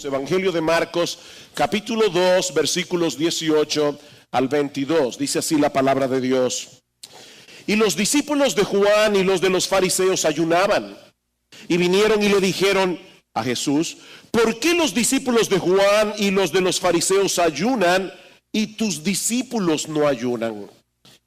Evangelio de Marcos, capítulo 2, versículos 18 al 22. Dice así la palabra de Dios. Y los discípulos de Juan y los de los fariseos ayunaban. Y vinieron y le dijeron a Jesús: ¿por qué los discípulos de Juan y los de los fariseos ayunan y tus discípulos no ayunan?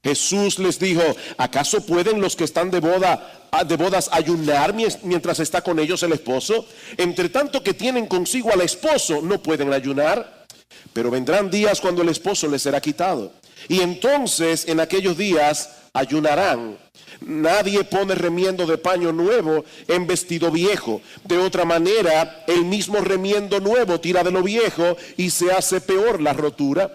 Jesús les dijo: ¿acaso pueden los que están de bodas ayunar mientras está con ellos el esposo? Entre tanto que tienen consigo al esposo, no pueden ayunar. Pero vendrán días cuando el esposo les será quitado, y entonces en aquellos días ayunarán. Nadie pone remiendo de paño nuevo en vestido viejo. De otra manera, el mismo remiendo nuevo tira de lo viejo y se hace peor la rotura.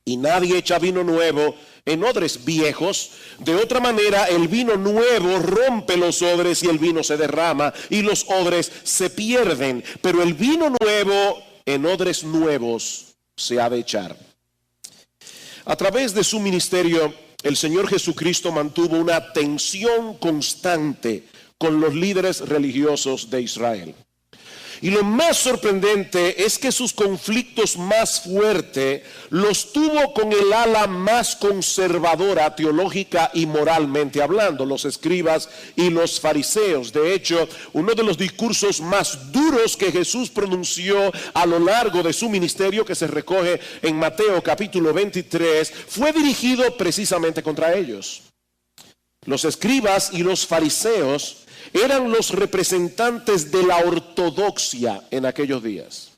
Y nadie echa vino nuevo en odres viejos. De otra manera, el vino nuevo rompe los odres y el vino se derrama y los odres se pierden. Pero el vino nuevo en odres nuevos se ha de echar. A través de su ministerio, el Señor Jesucristo mantuvo una tensión constante con los líderes religiosos de Israel. Y lo más sorprendente es que sus conflictos más fuertes los tuvo con el ala más conservadora teológica y moralmente hablando, los escribas y los fariseos. De hecho, uno de los discursos más duros que Jesús pronunció a lo largo de su ministerio, que se recoge en Mateo capítulo 23, fue dirigido precisamente contra ellos. Los escribas y los fariseos eran los representantes de la ortodoxia en aquellos días,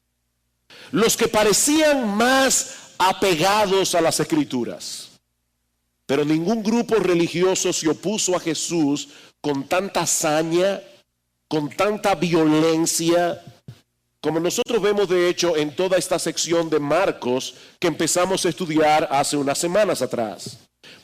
los que parecían más apegados a las escrituras. Pero ningún grupo religioso se opuso a Jesús con tanta hazaña, con tanta violencia, como nosotros vemos de hecho en toda esta sección de Marcos que empezamos a estudiar hace unas semanas atrás.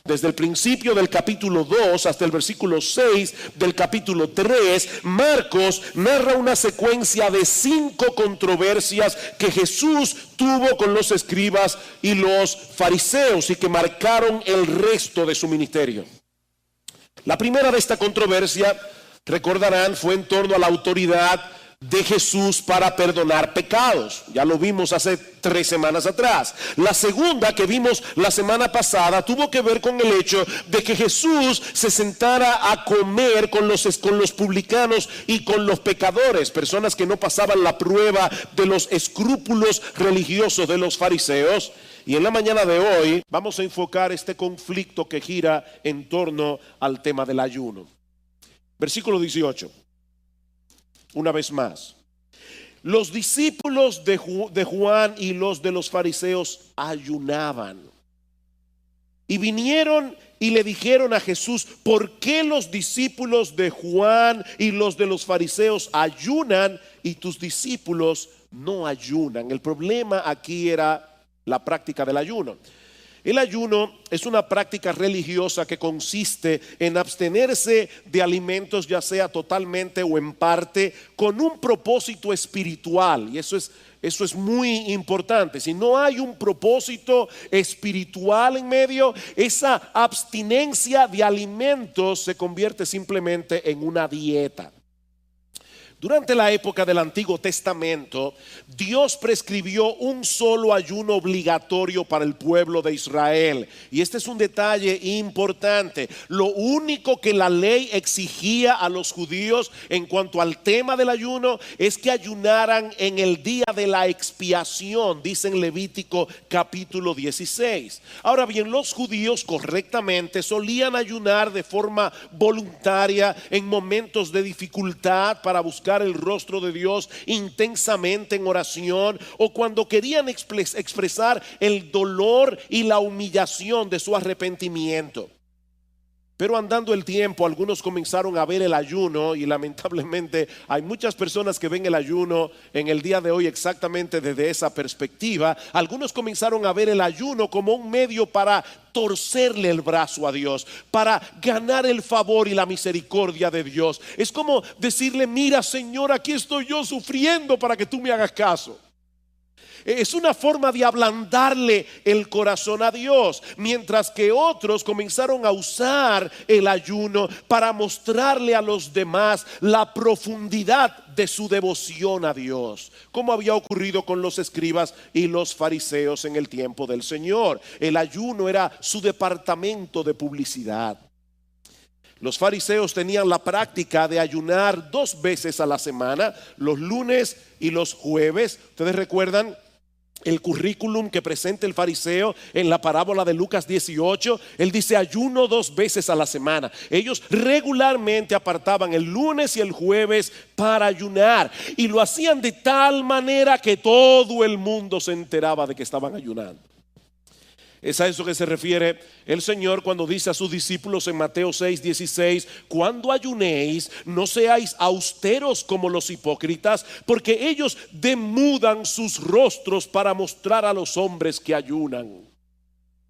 Desde el principio del capítulo 2 hasta el versículo 6 del capítulo 3, Marcos narra una secuencia de 5 controversias que Jesús tuvo con los escribas y los fariseos y que marcaron el resto de su ministerio. La primera de esta controversia, recordarán, fue en torno a la autoridad de Jesús para perdonar pecados. Ya lo vimos hace 3 semanas atrás. La segunda, que vimos la semana pasada, tuvo que ver con el hecho de que Jesús se sentara a comer con los publicanos y con los pecadores, personas que no pasaban la prueba de los escrúpulos religiosos de los fariseos. Y en la mañana de hoy vamos a enfocar este conflicto que gira en torno al tema del ayuno. Versículo 18. Una vez más, los discípulos de Juan y los de los fariseos ayunaban. Y vinieron y le dijeron a Jesús: ¿por qué los discípulos de Juan y los de los fariseos ayunan y tus discípulos no ayunan? El problema aquí era la práctica del ayuno. El ayuno es una práctica religiosa que consiste en abstenerse de alimentos, ya sea totalmente o en parte, con un propósito espiritual. Y eso es muy importante. Si no hay un propósito espiritual en medio, esa abstinencia de alimentos se convierte simplemente en una dieta. Durante la época del Antiguo Testamento, Dios prescribió un solo ayuno obligatorio para el pueblo de Israel. Y este es un detalle importante. Lo único que la ley exigía a los judíos en cuanto al tema del ayuno es que ayunaran en el día de la expiación, dice en Levítico capítulo 16. Ahora bien, los judíos correctamente solían ayunar de forma voluntaria en momentos de dificultad para buscar el rostro de Dios intensamente en oración, o cuando querían expresar el dolor y la humillación de su arrepentimiento. Pero andando el tiempo, algunos comenzaron a ver el ayuno, y lamentablemente hay muchas personas que ven el ayuno en el día de hoy exactamente desde esa perspectiva. Algunos comenzaron a ver el ayuno como un medio para torcerle el brazo a Dios, para ganar el favor y la misericordia de Dios. Es como decirle: mira, Señor, aquí estoy yo sufriendo para que tú me hagas caso. Es una forma de ablandarle el corazón a Dios, mientras que otros comenzaron a usar el ayuno para mostrarle a los demás la profundidad de su devoción a Dios, como había ocurrido con los escribas y los fariseos en el tiempo del Señor. El ayuno era su departamento de publicidad. Los fariseos tenían la práctica de ayunar 2 veces a la semana, los lunes y los jueves. ¿Ustedes recuerdan el currículum que presenta el fariseo en la parábola de Lucas 18? Él dice: ayuno 2 veces a la semana. Ellos regularmente apartaban el lunes y el jueves para ayunar, y lo hacían de tal manera que todo el mundo se enteraba de que estaban ayunando. Es a eso que se refiere el Señor cuando dice a sus discípulos en Mateo 6:16: cuando ayunéis, no seáis austeros como los hipócritas, porque ellos demudan sus rostros para mostrar a los hombres que ayunan.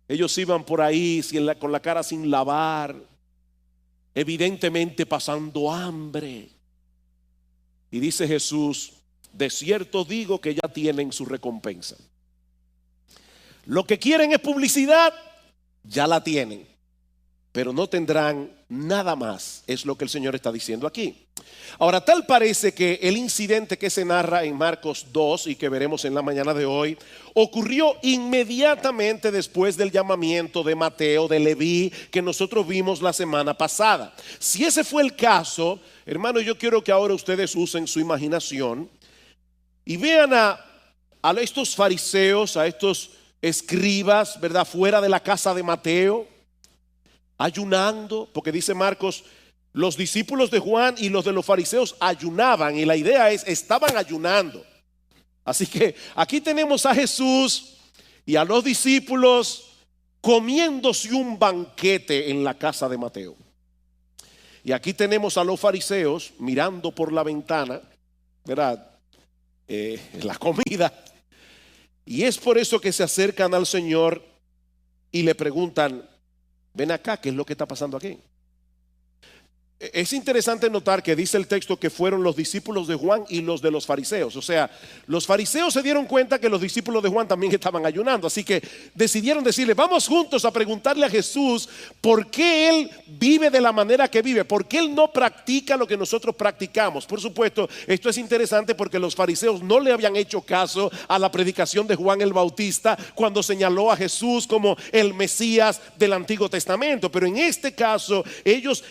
Ellos iban por ahí con la cara sin lavar, evidentemente pasando hambre. Y dice Jesús: de cierto digo que ya tienen su recompensa. Lo que quieren es publicidad, ya la tienen, pero no tendrán nada más. Es lo que el Señor está diciendo aquí. Ahora, tal parece que el incidente que se narra en Marcos 2 y que veremos en la mañana de hoy ocurrió inmediatamente después del llamamiento de Mateo, de Leví, que nosotros vimos la semana pasada. Si ese fue el caso, hermano, yo quiero que ahora ustedes usen su imaginación y vean a estos fariseos, a estos escribas, ¿verdad?, fuera de la casa de Mateo, ayunando, porque dice Marcos: los discípulos de Juan y los de los fariseos ayunaban, y la idea es, estaban ayunando. Así que aquí tenemos a Jesús y a los discípulos comiéndose un banquete en la casa de Mateo. Y aquí tenemos a los fariseos mirando por la ventana, ¿verdad?, la comida. Y es por eso que se acercan al Señor y le preguntan: ven acá, ¿qué es lo que está pasando aquí? Es interesante notar que dice el texto que fueron los discípulos de Juan y los de los fariseos. O sea, los fariseos se dieron cuenta que los discípulos de Juan también estaban ayunando, así que decidieron decirle: vamos juntos a preguntarle a Jesús por qué Él vive de la manera que vive, por qué Él no practica lo que nosotros practicamos. Por supuesto, esto es interesante porque los fariseos no le habían hecho caso a la predicación de Juan el Bautista cuando señaló a Jesús como el Mesías del Antiguo Testamento. Pero en este caso ellos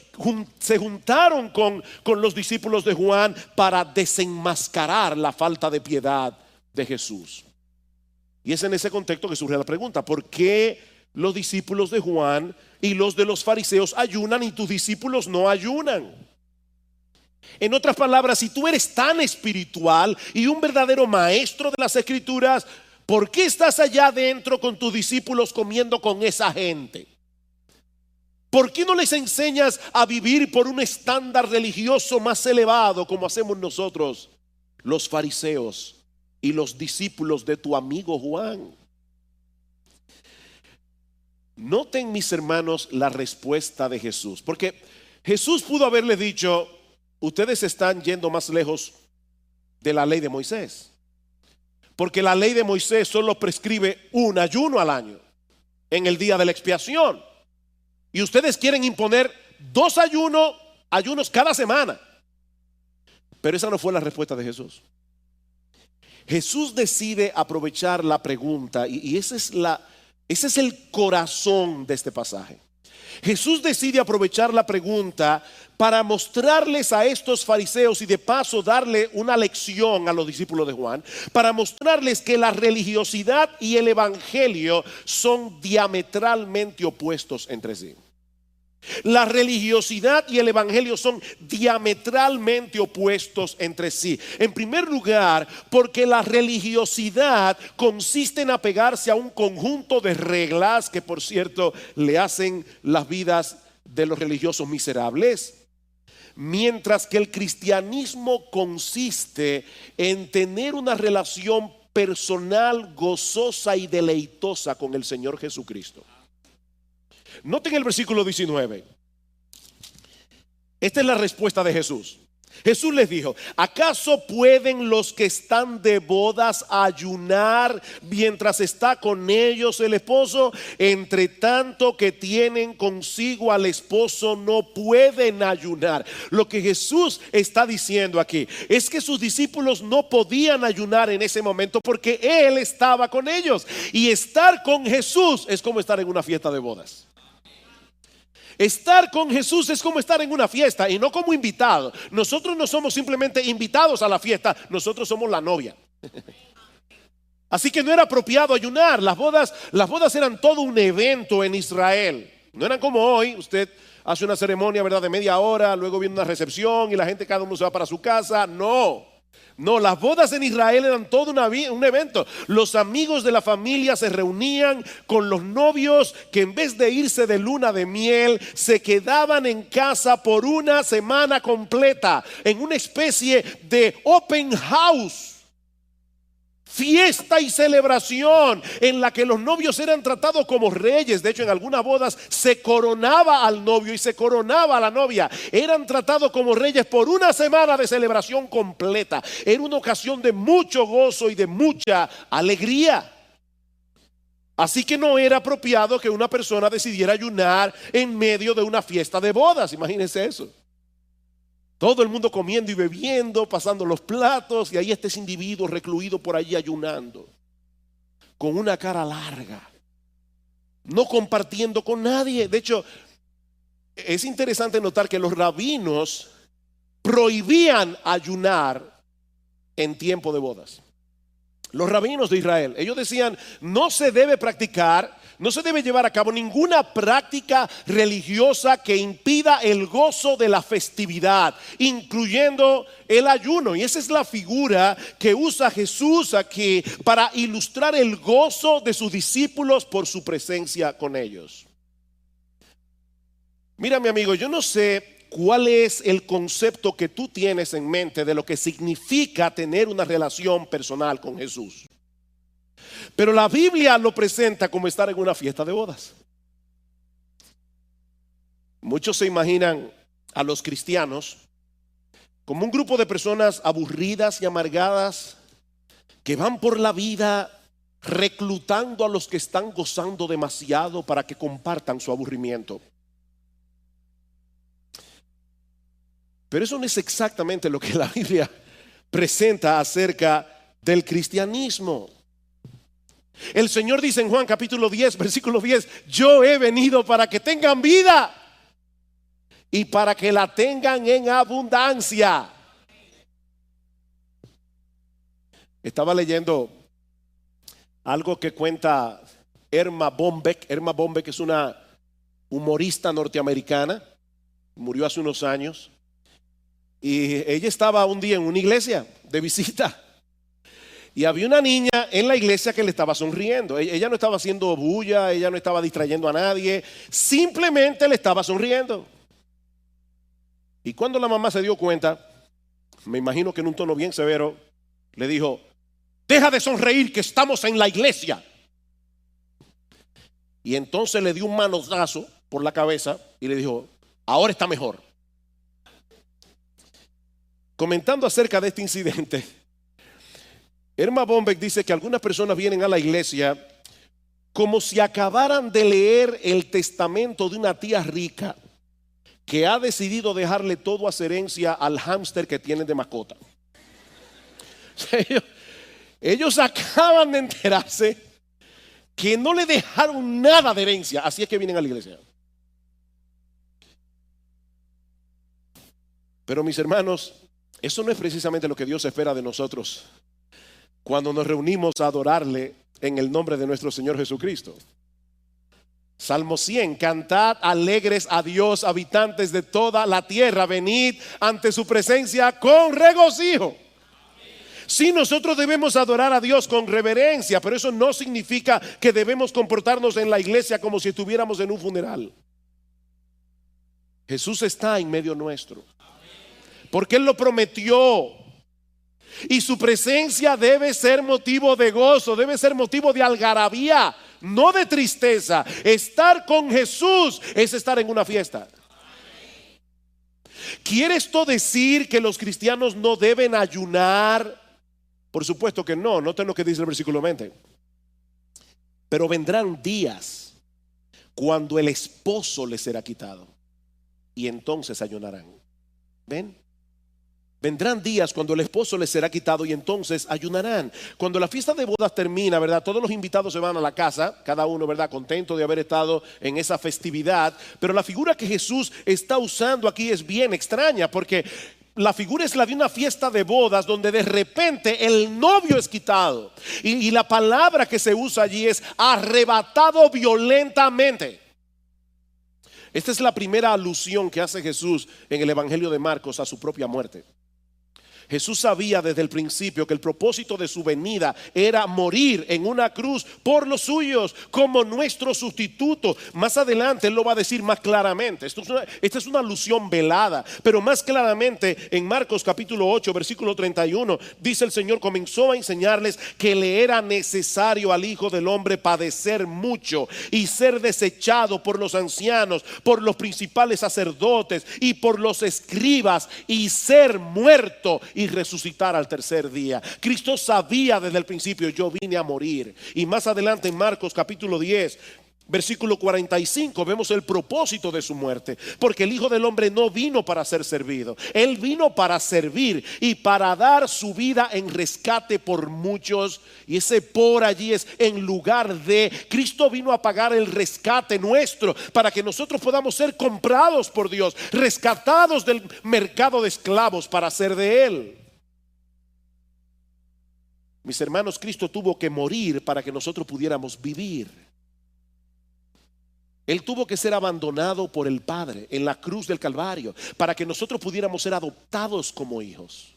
se juntaron con los discípulos de Juan para desenmascarar la falta de piedad de Jesús. Y es en ese contexto que surge la pregunta: ¿por qué los discípulos de Juan y los de los fariseos ayunan y tus discípulos no ayunan? En otras palabras, si tú eres tan espiritual y un verdadero maestro de las Escrituras, ¿por qué estás allá adentro con tus discípulos comiendo con esa gente? ¿Por qué no les enseñas a vivir por un estándar religioso más elevado como hacemos nosotros, los fariseos y los discípulos de tu amigo Juan? Noten, mis hermanos, la respuesta de Jesús, porque Jesús pudo haberles dicho: ustedes están yendo más lejos de la ley de Moisés, porque la ley de Moisés solo prescribe un ayuno al año, en el día de la expiación. Y ustedes quieren imponer 2 ayunos cada semana. Pero esa no fue la respuesta de Jesús. Jesús decide aprovechar la pregunta, y ese es el corazón de este pasaje. Jesús decide aprovechar la pregunta para mostrarles a estos fariseos, y de paso darle una lección a los discípulos de Juan, para mostrarles que la religiosidad y el evangelio son diametralmente opuestos entre sí. La religiosidad y el evangelio son diametralmente opuestos entre sí. En primer lugar, porque la religiosidad consiste en apegarse a un conjunto de reglas que, por cierto, le hacen las vidas de los religiosos miserables, mientras que el cristianismo consiste en tener una relación personal, gozosa y deleitosa con el Señor Jesucristo. Noten el versículo 19. Esta es la respuesta de Jesús. Jesús les dijo: ¿acaso pueden los que están de bodas ayunar mientras está con ellos el esposo? Entre tanto que tienen consigo al esposo, no pueden ayunar. Lo que Jesús está diciendo aquí es que sus discípulos no podían ayunar en ese momento porque Él estaba con ellos. Y estar con Jesús es como estar en una fiesta de bodas. Estar con Jesús es como estar en una fiesta y no como invitado. Nosotros no somos simplemente invitados a la fiesta, nosotros somos la novia. Así que no era apropiado ayunar. Las bodas eran todo un evento en Israel. No eran como hoy, usted hace una ceremonia, ¿verdad?, de media hora, luego viene una recepción y la gente, cada uno se va para su casa. No, las bodas en Israel eran todo un evento. Los amigos de la familia se reunían con los novios que en vez de irse de luna de miel, se quedaban en casa por una semana completa, en una especie de open house. Fiesta y celebración en la que los novios eran tratados como reyes. De hecho, en algunas bodas se coronaba al novio y se coronaba a la novia. Eran tratados como reyes por una semana de celebración completa. Era una ocasión de mucho gozo y de mucha alegría. Así que no era apropiado que una persona decidiera ayunar en medio de una fiesta de bodas. Imagínense eso. Todo el mundo comiendo y bebiendo, pasando los platos, y ahí está ese individuo recluido por allí ayunando, con una cara larga, no compartiendo con nadie. De hecho, es interesante notar que los rabinos prohibían ayunar en tiempo de bodas. Los rabinos de Israel, ellos decían: no se debe practicar, no se debe llevar a cabo ninguna práctica religiosa que impida el gozo de la festividad, incluyendo el ayuno. Y esa es la figura que usa Jesús aquí para ilustrar el gozo de sus discípulos por su presencia con ellos. Mira, mi amigo, yo no sé cuál es el concepto que tú tienes en mente de lo que significa tener una relación personal con Jesús. Pero la Biblia lo presenta como estar en una fiesta de bodas. Muchos se imaginan a los cristianos como un grupo de personas aburridas y amargadas que van por la vida reclutando a los que están gozando demasiado para que compartan su aburrimiento. Pero eso no es exactamente lo que la Biblia presenta acerca del cristianismo. El Señor dice en Juan capítulo 10, versículo 10: yo he venido para que tengan vida y para que la tengan en abundancia. Estaba leyendo algo que cuenta Erma Bombeck. Erma Bombeck es una humorista norteamericana, murió hace unos años. Y ella estaba un día en una iglesia de visita y había una niña en la iglesia que le estaba sonriendo. Ella no estaba haciendo bulla, ella no estaba distrayendo a nadie, simplemente le estaba sonriendo. Y cuando la mamá se dio cuenta, me imagino que en un tono bien severo, le dijo: deja de sonreír, que estamos en la iglesia. Y entonces le dio un manotazo por la cabeza y le dijo: ahora está mejor. Comentando acerca de este incidente, Erma Bombeck dice que algunas personas vienen a la iglesia como si acabaran de leer el testamento de una tía rica que ha decidido dejarle todo a su herencia al hámster que tienen de mascota. Ellos acaban de enterarse que no le dejaron nada de herencia, así es que vienen a la iglesia. Pero mis hermanos, eso no es precisamente lo que Dios espera de nosotros cuando nos reunimos a adorarle en el nombre de nuestro Señor Jesucristo. Salmo 100: cantad alegres a Dios, habitantes de toda la tierra, venid ante su presencia con regocijo. Sí, nosotros debemos adorar a Dios con reverencia, pero eso no significa que debemos comportarnos en la iglesia como si estuviéramos en un funeral. Jesús está en medio nuestro, porque Él lo prometió. Y su presencia debe ser motivo de gozo, debe ser motivo de algarabía, no de tristeza. Estar con Jesús es estar en una fiesta. ¿Quiere esto decir que los cristianos no deben ayunar? Por supuesto que no. Noten lo que dice el versículo 20. Pero vendrán días cuando el esposo les será quitado y entonces ayunarán. ¿Ven? Vendrán días cuando el esposo les será quitado y entonces ayunarán. Cuando la fiesta de bodas termina, ¿verdad? Todos los invitados se van a la casa, cada uno, ¿verdad? Contento de haber estado en esa festividad. Pero la figura que Jesús está usando aquí es bien extraña, porque la figura es la de una fiesta de bodas donde de repente el novio es quitado. Y la palabra que se usa allí es arrebatado violentamente. Esta es la primera alusión que hace Jesús en el Evangelio de Marcos a su propia muerte. Jesús sabía desde el principio que el propósito de su venida era morir en una cruz por los suyos como nuestro sustituto. Más adelante Él lo va a decir más claramente. Esta es una alusión velada, pero más claramente en Marcos capítulo 8 versículo 31 dice el Señor: comenzó a enseñarles que le era necesario al Hijo del Hombre padecer mucho y ser desechado por los ancianos, por los principales sacerdotes y por los escribas, y ser muerto y resucitar al tercer día. Cristo sabía desde el principio: yo vine a morir. Y más adelante en Marcos capítulo 10 versículo 45 vemos el propósito de su muerte, porque el Hijo del Hombre no vino para ser servido, Él vino para servir y para dar su vida en rescate por muchos. Y ese por allí es en lugar de. Cristo vino a pagar el rescate nuestro para que nosotros podamos ser comprados por Dios, rescatados del mercado de esclavos para ser de Él. Mis hermanos, Cristo tuvo que morir para que nosotros pudiéramos vivir. Él tuvo que ser abandonado por el Padre en la cruz del Calvario para que nosotros pudiéramos ser adoptados como hijos.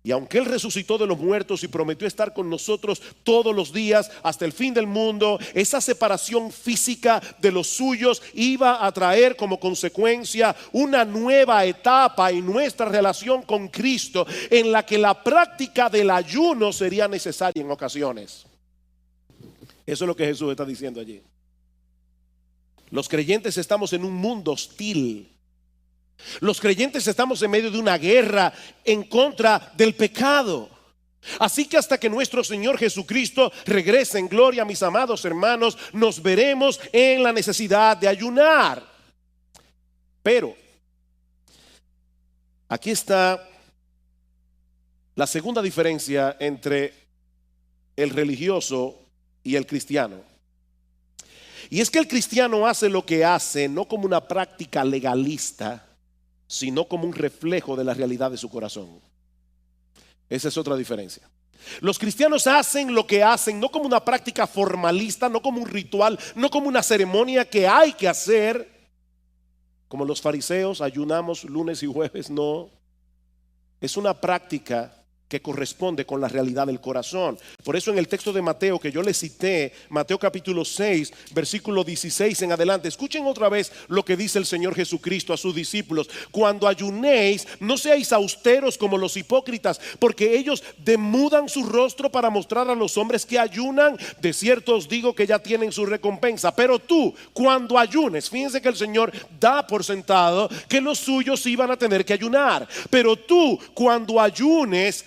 Y aunque Él resucitó de los muertos y prometió estar con nosotros todos los días hasta el fin del mundo, esa separación física de los suyos iba a traer como consecuencia una nueva etapa en nuestra relación con Cristo, en la que la práctica del ayuno sería necesaria en ocasiones. Eso es lo que Jesús está diciendo allí. Los creyentes estamos en un mundo hostil. Los creyentes estamos en medio de una guerra en contra del pecado. Así que hasta que nuestro Señor Jesucristo regrese en gloria, mis amados hermanos, nos veremos en la necesidad de ayunar. Pero aquí está la segunda diferencia entre el religioso y el cristiano. Y es que el cristiano hace lo que hace no como una práctica legalista, sino como un reflejo de la realidad de su corazón. Esa es otra diferencia. Los cristianos hacen lo que hacen no como una práctica formalista, no como un ritual, no como una ceremonia que hay que hacer. Como los fariseos, ayunamos lunes y jueves, no. Es una práctica que corresponde con la realidad del corazón. Por eso en el texto de Mateo que yo le cité, Mateo capítulo 6 versículo 16 en adelante, escuchen otra vez lo que dice el Señor Jesucristo a sus discípulos: cuando ayunéis, no seáis austeros como los hipócritas, porque ellos demudan su rostro para mostrar a los hombres que ayunan. De cierto os digo que ya tienen su recompensa. Pero tú, cuando ayunes, fíjense que el Señor da por sentado que los suyos iban a tener que ayunar. Pero tú, cuando ayunes,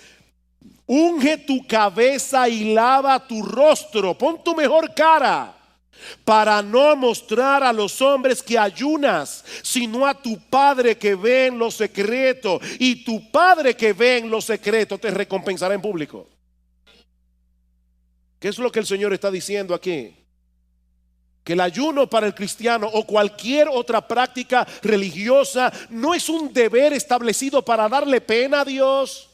unge tu cabeza y lava tu rostro, pon tu mejor cara, para no mostrar a los hombres que ayunas, sino a tu Padre que ve en lo secreto, y tu Padre que ve en lo secreto te recompensará en público. ¿Qué es lo que el Señor está diciendo aquí? Que el ayuno para el cristiano o cualquier otra práctica religiosa no es un deber establecido para darle pena a Dios,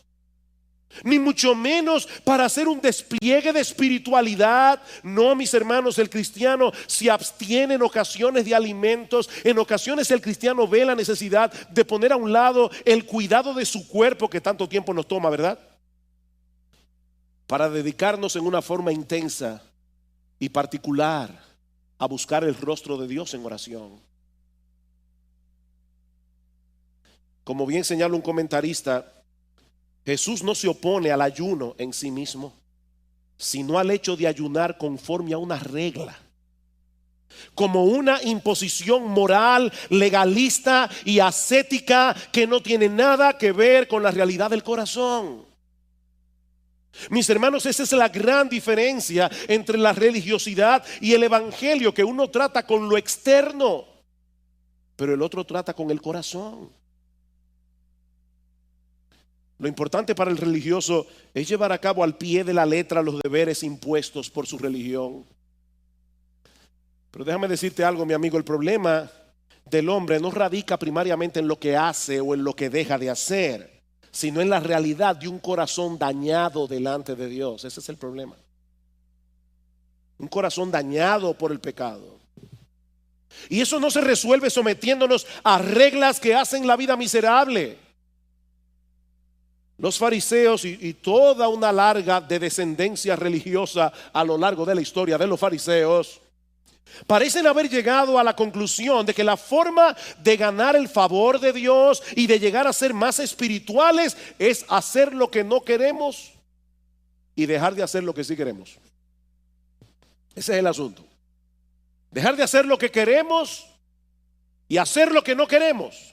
ni mucho menos para hacer un despliegue de espiritualidad. No, mis hermanos, el cristiano se abstiene en ocasiones de alimentos. En ocasiones el cristiano ve la necesidad de poner a un lado el cuidado de su cuerpo que tanto tiempo nos toma, ¿verdad?, para dedicarnos en una forma intensa y particular a buscar el rostro de Dios en oración. Como bien señala un comentarista, Jesús no se opone al ayuno en sí mismo, sino al hecho de ayunar conforme a una regla. como una imposición moral, legalista y ascética que no tiene nada que ver con la realidad del corazón. Mis hermanos, esa es la gran diferencia entre la religiosidad y el evangelio, que uno trata con lo externo, pero el otro trata con el corazón. Lo importante para el religioso es llevar a cabo al pie de la letra los deberes impuestos por su religión. Pero déjame decirte algo, mi amigo, el problema del hombre no radica primariamente en lo que hace o en lo que deja de hacer, sino en la realidad de un corazón dañado delante de Dios. Ese es el problema. Un corazón dañado por el pecado. Y eso no se resuelve sometiéndonos a reglas que hacen la vida miserable. Los fariseos y toda una larga de descendencia religiosa a lo largo de la historia de los fariseos parecen haber llegado a la conclusión de que la forma de ganar el favor de Dios y de llegar a ser más espirituales es hacer lo que no queremos y dejar de hacer lo que sí queremos. Ese es el asunto. Dejar de hacer lo que queremos y hacer lo que no queremos.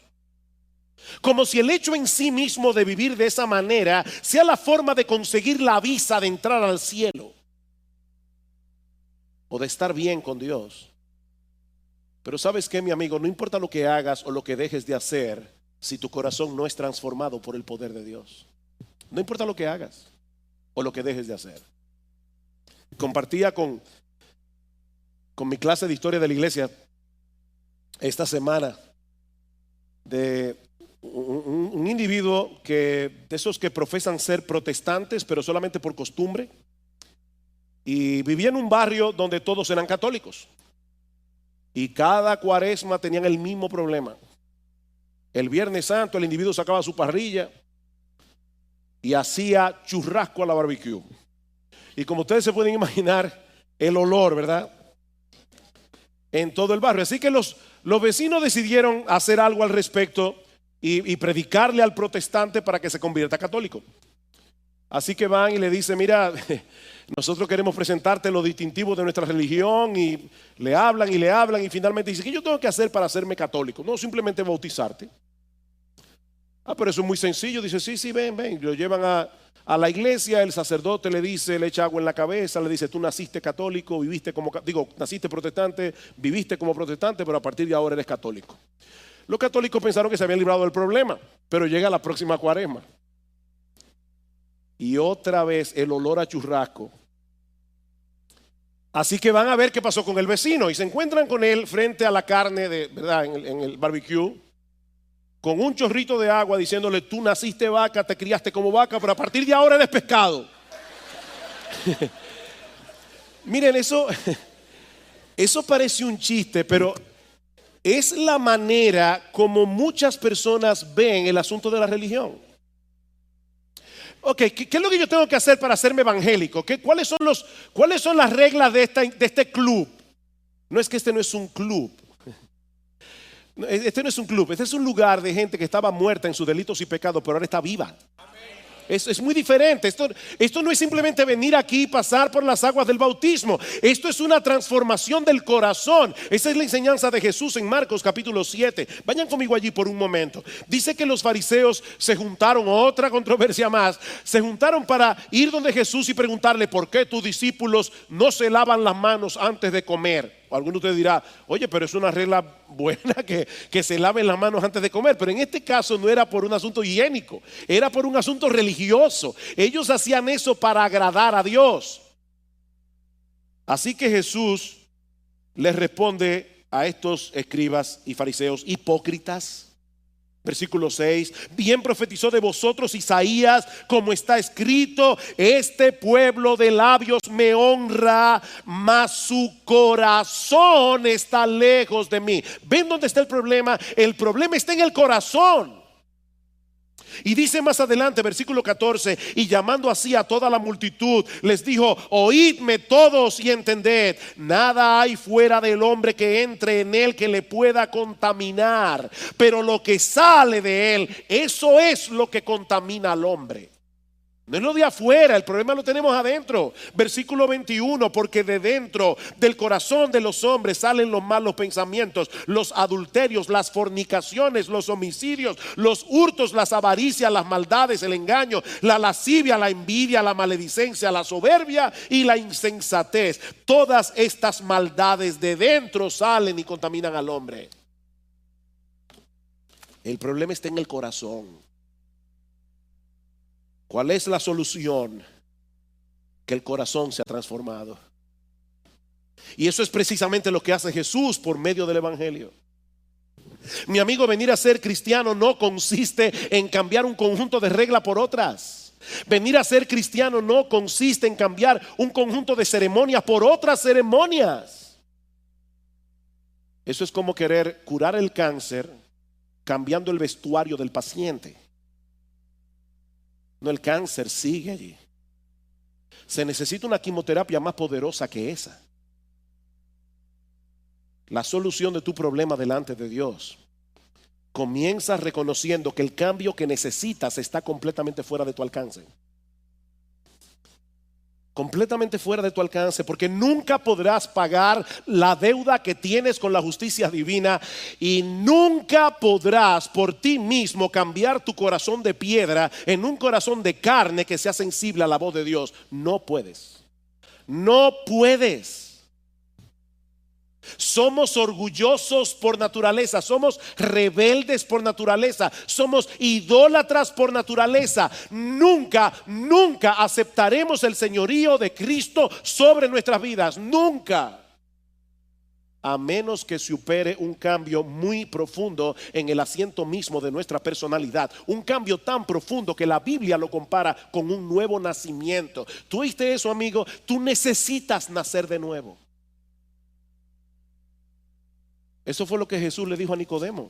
Como si el hecho en sí mismo de vivir de esa manera sea la forma de conseguir la visa de entrar al cielo o de estar bien con Dios. Pero ¿sabes qué, mi amigo? No importa lo que hagas o lo que dejes de hacer, si tu corazón no es transformado por el poder de Dios. No importa lo que hagas o lo que dejes de hacer. Compartía con mi clase de historia de la iglesia esta semana de un individuo de esos que profesan ser protestantes, pero solamente por costumbre. Y vivía en un barrio donde todos eran católicos. Y cada cuaresma tenían el mismo problema. El Viernes Santo el individuo sacaba su parrilla y hacía churrasco a la barbecue. Y como ustedes se pueden imaginar, el olor, ¿verdad?, en todo el barrio. Así que los vecinos decidieron hacer algo al respecto y predicarle al protestante para que se convierta católico. Así que van y le dicen: mira, nosotros queremos presentarte lo distintivo de nuestra religión. Y le hablan y finalmente dice: ¿qué yo tengo que hacer para hacerme católico? No, simplemente bautizarte. Pero eso es muy sencillo. Dice: sí, ven. Lo llevan a la iglesia. El sacerdote le dice, le echa agua en la cabeza, le dice: tú naciste católico, naciste protestante, viviste como protestante, pero a partir de ahora eres católico. Los católicos pensaron que se habían librado del problema, pero llega la próxima cuaresma y otra vez el olor a churrasco. Así que van a ver qué pasó con el vecino y se encuentran con él frente a la carne ¿verdad?, en el barbecue, con un chorrito de agua, diciéndole: tú naciste vaca, te criaste como vaca, pero a partir de ahora eres pescado. Miren, eso parece un chiste, pero es la manera como muchas personas ven el asunto de la religión. Ok, ¿qué es lo que yo tengo que hacer para hacerme evangélico? ¿Cuáles son las reglas de este club? No es que este no es un club. Este no es un club, este es un lugar de gente que estaba muerta en sus delitos y pecados, pero ahora está viva. Es muy diferente. Esto no es simplemente venir aquí y pasar por las aguas del bautismo. Esto es una transformación del corazón. Esa es la enseñanza de Jesús en Marcos capítulo 7. Vayan conmigo allí por un momento. Dice que los fariseos se juntaron, otra controversia más, se juntaron para ir donde Jesús y preguntarle: ¿por qué tus discípulos no se lavan las manos antes de comer? O alguno de ustedes dirá: oye, pero es una regla buena que se laven las manos antes de comer. Pero en este caso no era por un asunto higiénico, era por un asunto religioso. Ellos hacían eso para agradar a Dios. Así que Jesús les responde a estos escribas y fariseos hipócritas. Versículo 6: bien profetizó de vosotros Isaías, como está escrito: este pueblo de labios me honra, mas su corazón está lejos de mí. ¿Ven dónde está el problema? El problema está en el corazón. Y dice más adelante, versículo 14: y llamando así a toda la multitud, les dijo: oídme todos y entended, nada hay fuera del hombre que entre en él que le pueda contaminar, pero lo que sale de él, eso es lo que contamina al hombre. No es lo de afuera, el problema lo tenemos adentro. Versículo 21, porque de dentro del corazón de los hombres salen los malos pensamientos, los adulterios, las fornicaciones, los homicidios, los hurtos, las avaricias, las maldades, el engaño, la lascivia, la envidia, la maledicencia, la soberbia y la insensatez. Todas estas maldades de dentro salen y contaminan al hombre. El problema está en el corazón. ¿Cuál es la solución? Que el corazón se ha transformado. Y eso es precisamente lo que hace Jesús por medio del Evangelio. Mi amigo, venir a ser cristiano no consiste en cambiar un conjunto de reglas por otras. Venir a ser cristiano no consiste en cambiar un conjunto de ceremonias por otras ceremonias. Eso es como querer curar el cáncer cambiando el vestuario del paciente. No, el cáncer sigue allí. Se necesita una quimioterapia más poderosa que esa. La solución de tu problema delante de Dios comienza reconociendo que el cambio que necesitas está completamente fuera de tu alcance. Completamente fuera de tu alcance, porque nunca podrás pagar la deuda que tienes con la justicia divina, y nunca podrás por ti mismo cambiar tu corazón de piedra en un corazón de carne que sea sensible a la voz de Dios. No puedes. No puedes. Somos orgullosos por naturaleza, somos rebeldes por naturaleza, somos idólatras por naturaleza. Nunca, nunca aceptaremos el señorío de Cristo sobre nuestras vidas, nunca. A menos que se opere un cambio muy profundo en el asiento mismo de nuestra personalidad. Un cambio tan profundo que la Biblia lo compara con un nuevo nacimiento. ¿Tú oíste eso, amigo? Tú necesitas nacer de nuevo. Eso fue lo que Jesús le dijo a Nicodemo.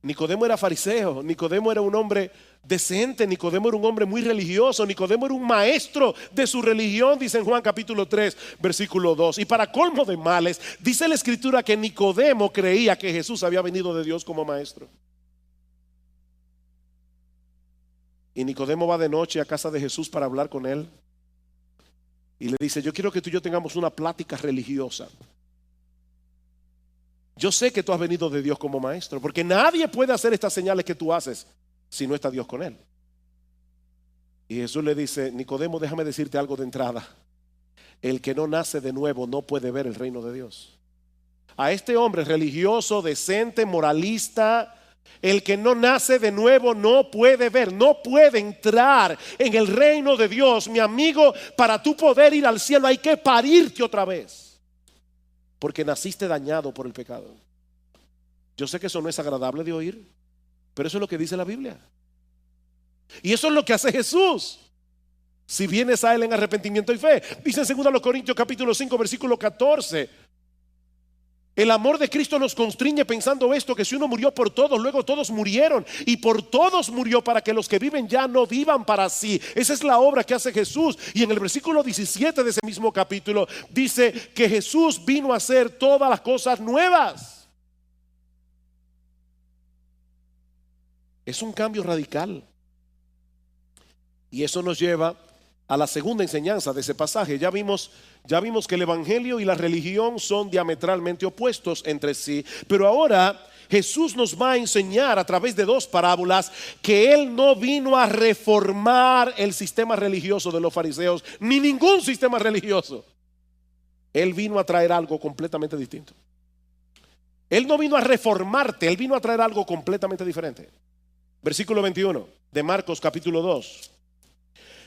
Nicodemo era fariseo, Nicodemo era un hombre decente, Nicodemo era un hombre muy religioso, Nicodemo era un maestro de su religión, dice en Juan capítulo 3, versículo 2. Y para colmo de males, dice la escritura que Nicodemo creía que Jesús había venido de Dios como maestro. Y Nicodemo va de noche a casa de Jesús para hablar con él. Y le dice: yo quiero que tú y yo tengamos una plática religiosa. Yo sé que tú has venido de Dios como maestro, porque nadie puede hacer estas señales que tú haces si no está Dios con él. Y Jesús le dice: Nicodemo, déjame decirte algo de entrada. El que no nace de nuevo no puede ver el reino de Dios. A este hombre religioso, decente, moralista, el que no nace de nuevo no puede ver, no puede entrar en el reino de Dios. Mi amigo, para tú poder ir al cielo hay que parirte otra vez, porque naciste dañado por el pecado. Yo sé que eso no es agradable de oír, pero eso es lo que dice la Biblia. Y eso es lo que hace Jesús si vienes a Él en arrepentimiento y fe. Dice en 2 Corintios capítulo 5 versículo 14: el amor de Cristo nos constriñe pensando esto, que si uno murió por todos, luego todos murieron, y por todos murió para que los que viven ya no vivan para sí. Esa es la obra que hace Jesús. Y en el versículo 17 de ese mismo capítulo dice que Jesús vino a hacer todas las cosas nuevas. Es un cambio radical. Y eso nos lleva a la segunda enseñanza de ese pasaje. Ya vimos que el evangelio y la religión son diametralmente opuestos entre sí, pero ahora Jesús nos va a enseñar a través de dos parábolas que Él no vino a reformar el sistema religioso de los fariseos, ni ningún sistema religioso. Él vino a traer algo completamente distinto. Él no vino a reformarte, Él vino a traer algo completamente diferente. Versículo 21 de Marcos capítulo 2.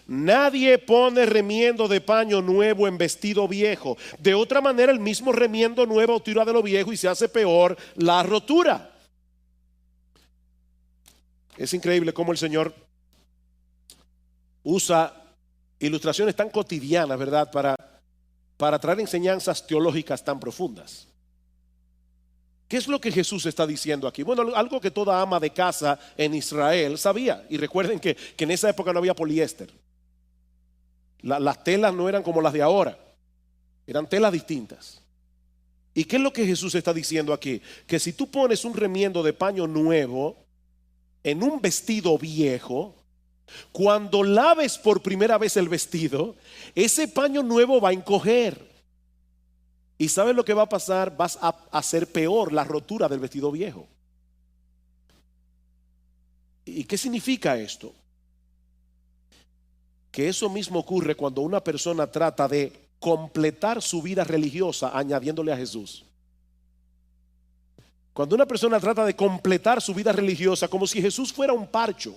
Nadie pone remiendo de paño nuevo en vestido viejo. De otra manera, el mismo remiendo nuevo tira de lo viejo y se hace peor la rotura. Es increíble cómo el Señor usa ilustraciones tan cotidianas, ¿verdad?, para traer enseñanzas teológicas tan profundas. ¿Qué es lo que Jesús está diciendo aquí? Bueno, algo que toda ama de casa en Israel sabía. Y recuerden que en esa época no había poliéster. Las telas no eran como las de ahora, eran telas distintas. ¿Y qué es lo que Jesús está diciendo aquí? Que si tú pones un remiendo de paño nuevo en un vestido viejo, Cuando laves por primera vez el vestido, ese paño nuevo va a encoger. ¿Y sabes lo que va a pasar? Vas a hacer peor la rotura del vestido viejo. ¿Y qué significa esto? Que eso mismo ocurre cuando una persona trata de completar su vida religiosa añadiéndole a Jesús. Cuando una persona trata de completar su vida religiosa como si Jesús fuera un parcho.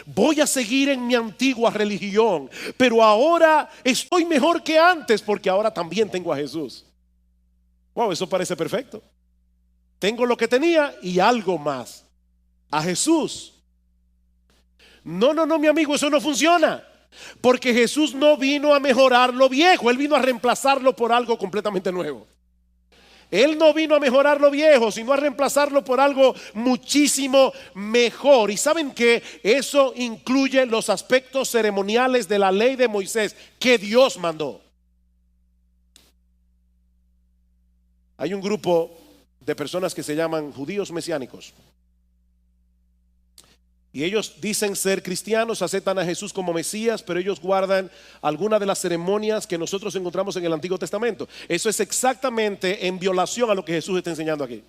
Voy a seguir en mi antigua religión, pero ahora estoy mejor que antes porque ahora también tengo a Jesús. Wow, eso parece perfecto. Tengo lo que tenía y algo más. A Jesús. No, mi amigo, eso no funciona. Porque Jesús no vino a mejorar lo viejo, Él vino a reemplazarlo por algo completamente nuevo. Él no vino a mejorar lo viejo, sino a reemplazarlo por algo muchísimo mejor. Y saben que eso incluye los aspectos ceremoniales de la ley de Moisés que Dios mandó. Hay un grupo de personas que se llaman judíos mesiánicos. Y ellos dicen ser cristianos, aceptan a Jesús como Mesías, pero ellos guardan algunas de las ceremonias que nosotros encontramos en el Antiguo Testamento. Eso es exactamente en violación a lo que Jesús está enseñando aquí.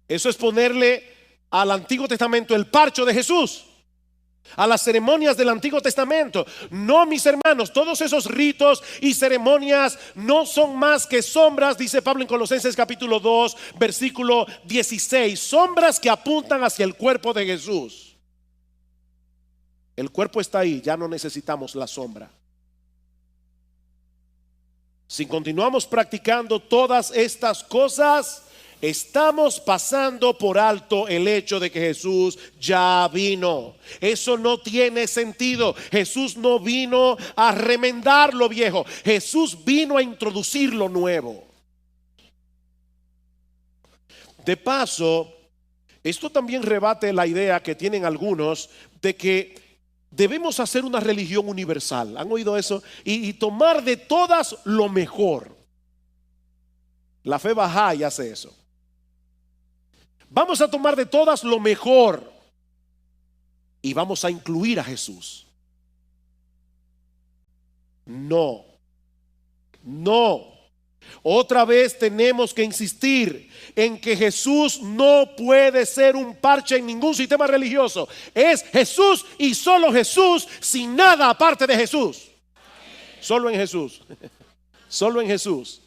Eso es ponerle al Antiguo Testamento el parcho de Jesús, a las ceremonias del Antiguo Testamento. No, mis hermanos, todos esos ritos y ceremonias no son más que sombras, dice Pablo en Colosenses capítulo 2 versículo 16, sombras que apuntan hacia el cuerpo de Jesús. El cuerpo está ahí, ya no necesitamos la sombra. Si continuamos practicando todas estas cosas, estamos pasando por alto el hecho de que Jesús ya vino. Eso no tiene sentido. Jesús no vino a remendar lo viejo. Jesús vino a introducir lo nuevo. De paso, esto también rebate la idea que tienen algunos de que debemos hacer una religión universal. ¿Han oído eso? Y tomar de todas lo mejor. La fe Bahá'í hace eso. Vamos a tomar de todas lo mejor y vamos a incluir a Jesús. No. Otra vez tenemos que insistir en que Jesús no puede ser un parche en ningún sistema religioso. Es Jesús y solo Jesús, sin nada aparte de Jesús. Solo en Jesús. Solo en Jesús.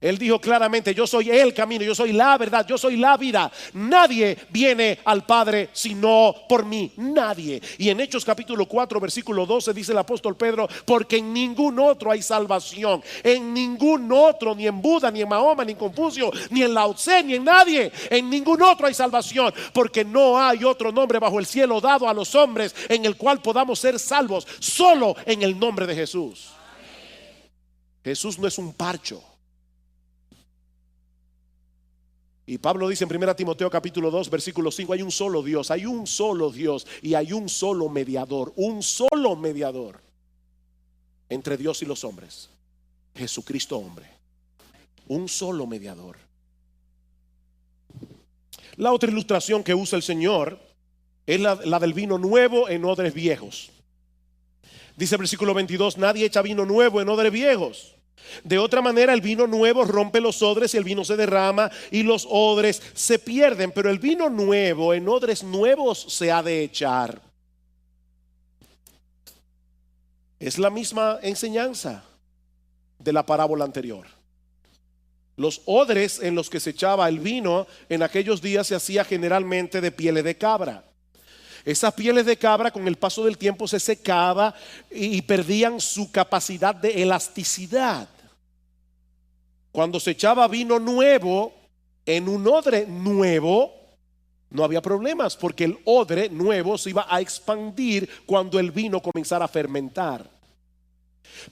Él dijo claramente: yo soy el camino, yo soy la verdad, yo soy la vida. Nadie viene al Padre sino por mí, nadie. Y en Hechos capítulo 4 versículo 12 dice el apóstol Pedro: porque en ningún otro hay salvación, en ningún otro, ni en Buda, ni en Mahoma, ni en Confucio, ni en Lao Tse, ni en nadie. En ningún otro hay salvación, porque no hay otro nombre bajo el cielo dado a los hombres en el cual podamos ser salvos, solo en el nombre de Jesús. Jesús no es un parcho. Y Pablo dice en 1 Timoteo capítulo 2 versículo 5: hay un solo Dios y hay un solo mediador entre Dios y los hombres, Jesucristo hombre. Un solo mediador. La otra ilustración que usa el Señor es la del vino nuevo en odres viejos. Dice el versículo 22: nadie echa vino nuevo en odres viejos. De otra manera, el vino nuevo rompe los odres y el vino se derrama y los odres se pierden. Pero el vino nuevo en odres nuevos se ha de echar. Es la misma enseñanza de la parábola anterior. Los odres en los que se echaba el vino en aquellos días se hacía generalmente de pieles de cabra. Esas pieles de cabra con el paso del tiempo se secaba y perdían su capacidad de elasticidad. Cuando se echaba vino nuevo en un odre nuevo, no había problemas, porque el odre nuevo se iba a expandir cuando el vino comenzara a fermentar.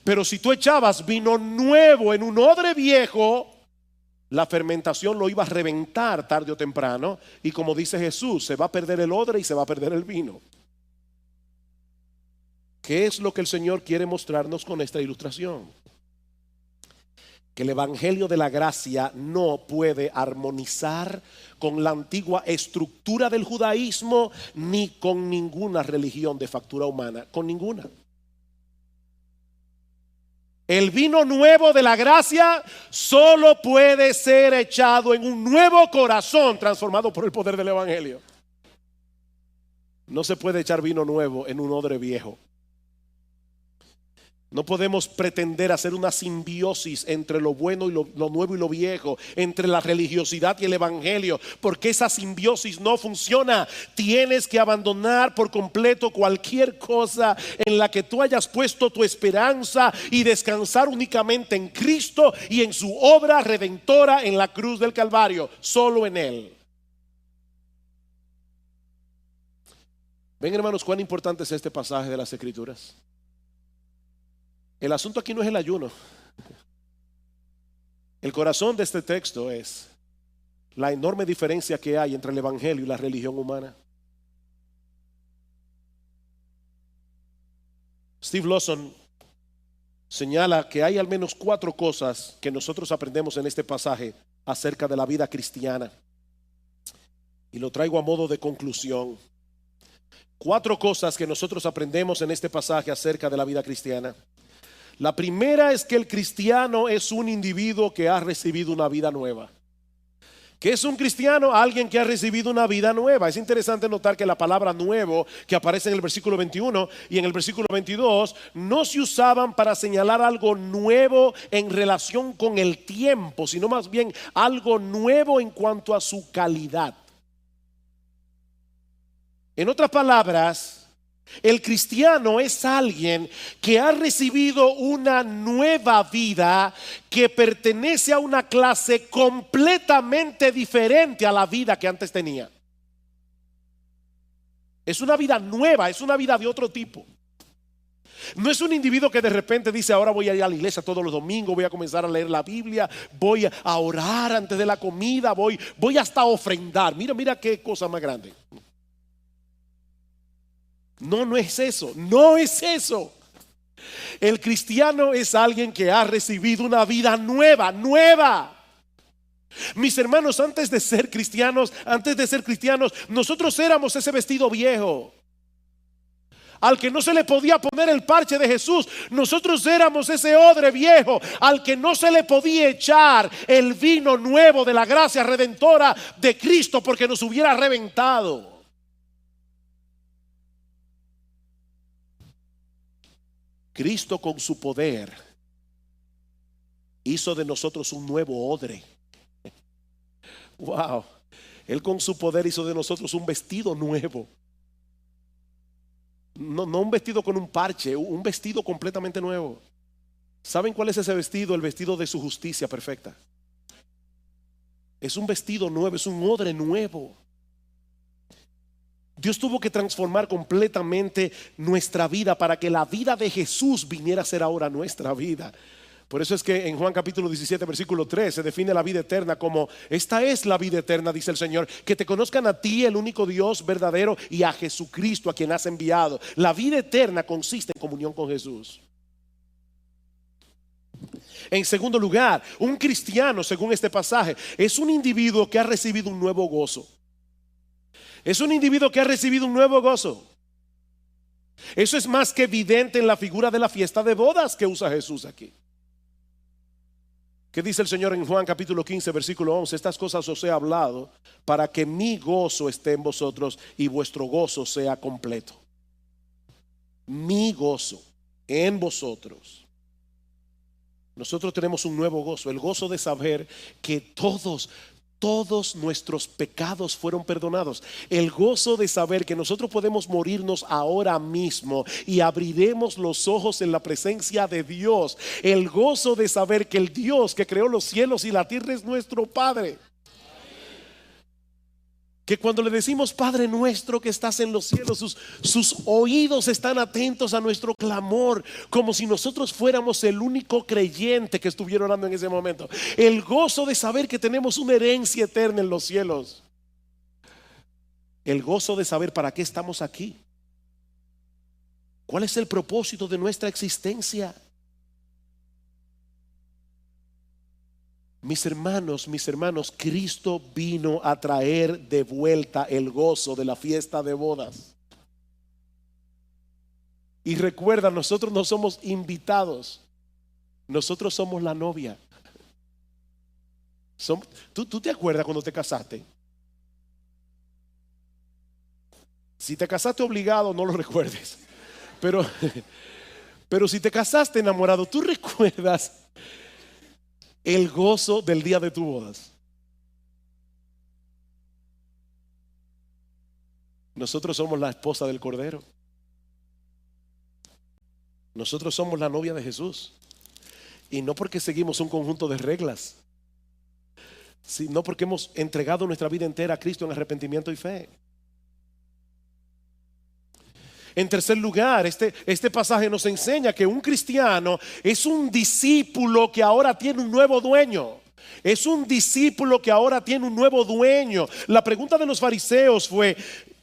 Pero si tú echabas vino nuevo en un odre viejo, la fermentación lo iba a reventar tarde o temprano. Y como dice Jesús, se va a perder el odre y se va a perder el vino. ¿Qué es lo que el Señor quiere mostrarnos con esta ilustración? que el evangelio de la gracia no puede armonizar con la antigua estructura del judaísmo ni con ninguna religión de factura humana, con ninguna. El vino nuevo de la gracia solo puede ser echado en un nuevo corazón transformado por el poder del evangelio. No se puede echar vino nuevo en un odre viejo. No podemos pretender hacer una simbiosis entre lo bueno y lo nuevo y lo viejo, entre la religiosidad y el evangelio, porque esa simbiosis no funciona. Tienes que abandonar por completo cualquier cosa en la que tú hayas puesto tu esperanza y descansar únicamente en Cristo y en su obra redentora en la cruz del Calvario, solo en Él. Ven, hermanos, cuán importante es este pasaje de las Escrituras. El asunto aquí no es el ayuno. El corazón de este texto es la enorme diferencia que hay entre el evangelio y la religión humana. Steve Lawson señala que hay al menos 4 cosas que nosotros aprendemos en este pasaje acerca de la vida cristiana, y lo traigo a modo de conclusión. 4 cosas que nosotros aprendemos en este pasaje acerca de la vida cristiana. La primera es que el cristiano es un individuo que ha recibido una vida nueva. ¿Qué es un cristiano? Alguien que ha recibido una vida nueva. Es interesante notar que la palabra nuevo que aparece en el versículo 21 y en el versículo 22 no se usaban para señalar algo nuevo en relación con el tiempo, sino más bien algo nuevo en cuanto a su calidad. En otras palabras, el cristiano es alguien que ha recibido una nueva vida que pertenece a una clase completamente diferente a la vida que antes tenía. Es una vida nueva, es una vida de otro tipo. No es un individuo que de repente dice: ahora voy a ir a la iglesia todos los domingos, voy a comenzar a leer la Biblia, voy a orar antes de la comida, voy hasta a ofrendar. Mira qué cosa más grande. No es eso, no es eso. El cristiano es alguien que ha recibido una vida nueva. Mis hermanos, antes de ser cristianos, nosotros éramos ese vestido viejo al que no se le podía poner el parche de Jesús. Nosotros éramos ese odre viejo al que no se le podía echar el vino nuevo de la gracia redentora de Cristo, porque nos hubiera reventado. Cristo con su poder hizo de nosotros un nuevo odre. Wow. Él con su poder hizo de nosotros un vestido nuevo. No un vestido con un parche, un vestido completamente nuevo. ¿Saben cuál es ese vestido? El vestido de su justicia perfecta. Es un vestido nuevo, es un odre nuevo. Dios tuvo que transformar completamente nuestra vida para que la vida de Jesús viniera a ser ahora nuestra vida. Por eso es que en Juan capítulo 17 versículo 3 se define la vida eterna como: esta es la vida eterna, dice el Señor, que te conozcan a ti, el único Dios verdadero, y a Jesucristo, a quien has enviado. La vida eterna consiste en comunión con Jesús. En segundo lugar, un cristiano, según este pasaje, es un individuo que ha recibido un nuevo gozo. Es un individuo que ha recibido un nuevo gozo. Eso es más que evidente en la figura de la fiesta de bodas que usa Jesús aquí. ¿Qué dice el Señor en Juan capítulo 15 versículo 11? Estas cosas os he hablado para que mi gozo esté en vosotros y vuestro gozo sea completo. Mi gozo en vosotros. Nosotros tenemos un nuevo gozo, el gozo de saber que todos nuestros pecados fueron perdonados. El gozo de saber que nosotros podemos morirnos ahora mismo y abriremos los ojos en la presencia de Dios. El gozo de saber que el Dios que creó los cielos y la tierra es nuestro Padre. Que cuando le decimos Padre nuestro que estás en los cielos, sus oídos están atentos a nuestro clamor, como si nosotros fuéramos el único creyente que estuviera orando en ese momento. El gozo de saber que tenemos una herencia eterna en los cielos. El gozo de saber para qué estamos aquí. ¿Cuál es el propósito de nuestra existencia? Mis hermanos, Cristo vino a traer de vuelta el gozo de la fiesta de bodas. Y recuerda, nosotros no somos invitados, nosotros somos la novia. ¿Tú te acuerdas cuando te casaste? Si te casaste obligado, no lo recuerdes. Pero si te casaste enamorado, ¿tú recuerdas el gozo del día de tus bodas? Nosotros somos la esposa del Cordero. Nosotros somos la novia de Jesús. Y no porque seguimos un conjunto de reglas, sino porque hemos entregado nuestra vida entera a Cristo en arrepentimiento y fe. En tercer lugar, este pasaje nos enseña que un cristiano es un discípulo que ahora tiene un nuevo dueño. Es un discípulo que ahora tiene un nuevo dueño. La pregunta de los fariseos fue: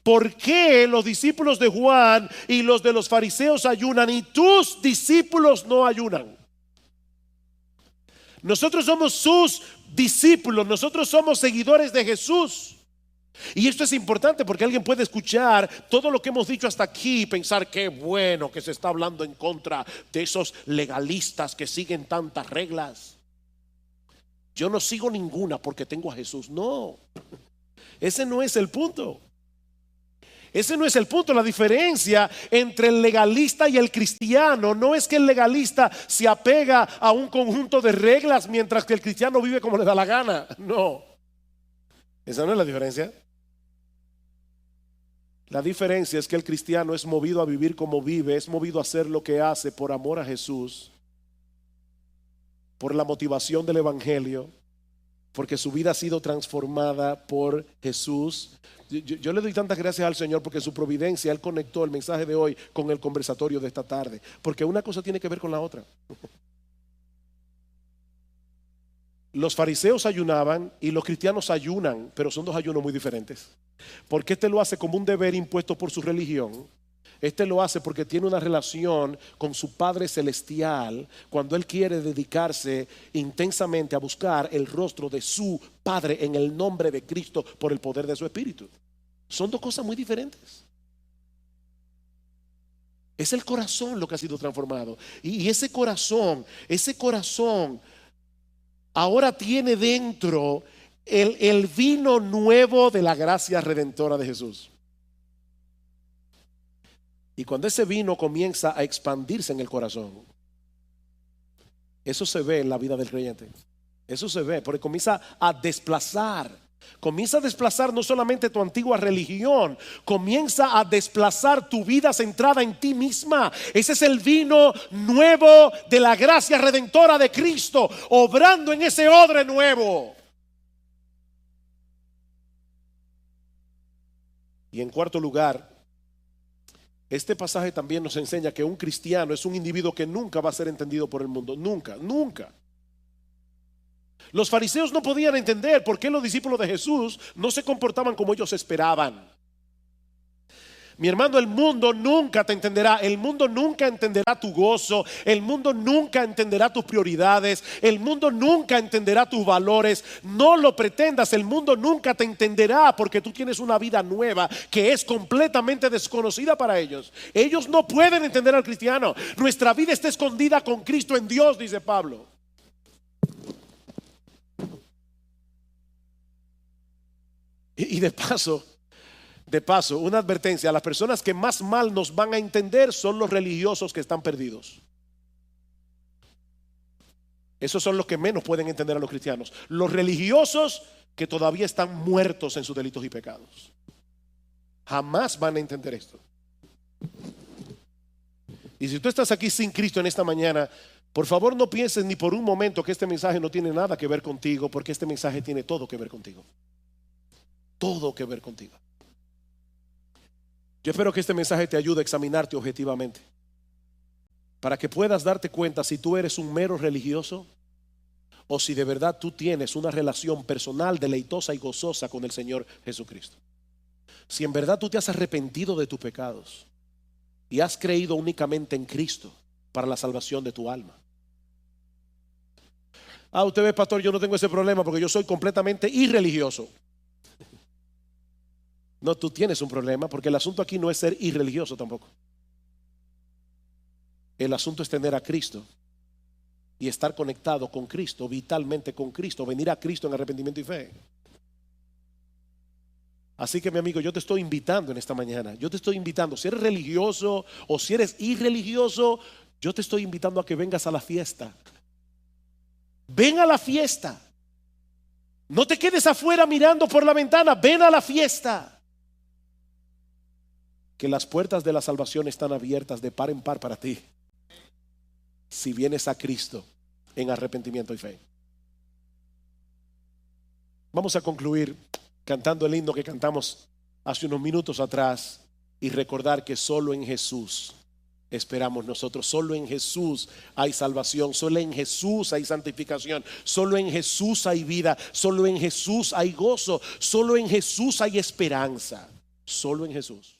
¿por qué los discípulos de Juan y los de los fariseos ayunan y tus discípulos no ayunan? Nosotros somos sus discípulos, nosotros somos seguidores de Jesús. Y esto es importante porque alguien puede escuchar todo lo que hemos dicho hasta aquí y pensar: qué bueno que se está hablando en contra de esos legalistas que siguen tantas reglas. Yo no sigo ninguna porque tengo a Jesús. No, ese no es el punto. Ese no es el punto. La diferencia entre el legalista y el cristiano no es que el legalista se apega a un conjunto de reglas mientras que el cristiano vive como le da la gana. No, esa no es la diferencia. La diferencia es que el cristiano es movido a vivir como vive, es movido a hacer lo que hace por amor a Jesús, por la motivación del evangelio, porque su vida ha sido transformada por Jesús. Yo le doy tantas gracias al Señor porque en su providencia Él conectó el mensaje de hoy con el conversatorio de esta tarde, porque una cosa tiene que ver con la otra. Los fariseos ayunaban y los cristianos ayunan, pero son dos ayunos muy diferentes. Porque este lo hace como un deber impuesto por su religión. Este lo hace porque tiene una relación con su Padre Celestial, cuando Él quiere dedicarse intensamente a buscar el rostro de su Padre en el nombre de Cristo por el poder de su Espíritu. Son dos cosas muy diferentes. Es el corazón lo que ha sido transformado. Y ese corazón ahora tiene dentro el vino nuevo de la gracia redentora de Jesús. Y cuando ese vino comienza a expandirse en el corazón, eso se ve en la vida del creyente. Eso se ve porque comienza a desplazar. Comienza a desplazar no solamente tu antigua religión, comienza a desplazar tu vida centrada en ti misma. Ese es el vino nuevo de la gracia redentora de Cristo, obrando en ese odre nuevo. Y en cuarto lugar, este pasaje también nos enseña que un cristiano es un individuo que nunca va a ser entendido por el mundo. Nunca, nunca. Los fariseos no podían entender por qué los discípulos de Jesús no se comportaban como ellos esperaban. Mi hermano, el mundo nunca te entenderá. El mundo nunca entenderá tu gozo. El mundo nunca entenderá tus prioridades. El mundo nunca entenderá tus valores. No lo pretendas. El mundo nunca te entenderá porque tú tienes una vida nueva que es completamente desconocida para ellos. Ellos no pueden entender al cristiano. Nuestra vida está escondida con Cristo en Dios, dice Pablo. Y de paso, una advertencia: las personas que más mal nos van a entender son los religiosos que están perdidos. Esos son los que menos pueden entender a los cristianos. Los religiosos que todavía están muertos en sus delitos y pecados jamás van a entender esto. Y si tú estás aquí sin Cristo en esta mañana, por favor no pienses ni por un momento que este mensaje no tiene nada que ver contigo, porque este mensaje tiene todo que ver contigo. Todo que ver contigo. Yo espero que este mensaje te ayude a examinarte objetivamente, para que puedas darte cuenta si tú eres un mero religioso o si de verdad tú tienes una relación personal, deleitosa y gozosa con el Señor Jesucristo. Si en verdad tú te has arrepentido de tus pecados y has creído únicamente en Cristo para la salvación de tu alma. Ah, usted ve, pastor, yo no tengo ese problema porque yo soy completamente irreligioso. No, tú tienes un problema porque el asunto aquí no es ser irreligioso tampoco. El asunto es tener a Cristo y estar conectado con Cristo, vitalmente con Cristo, venir a Cristo en arrepentimiento y fe. Así que, mi amigo, yo te estoy invitando en esta mañana. Yo te estoy invitando, si eres religioso o si eres irreligioso, yo te estoy invitando a que vengas a la fiesta. Ven a la fiesta. No te quedes afuera mirando por la ventana. Ven a la fiesta. Que las puertas de la salvación están abiertas de par en par para ti, si vienes a Cristo en arrepentimiento y fe. Vamos a concluir cantando el himno que cantamos hace unos minutos atrás y recordar que solo en Jesús esperamos nosotros. Solo en Jesús hay salvación, solo en Jesús hay santificación, solo en Jesús hay vida, solo en Jesús hay gozo, solo en Jesús hay esperanza, solo en Jesús.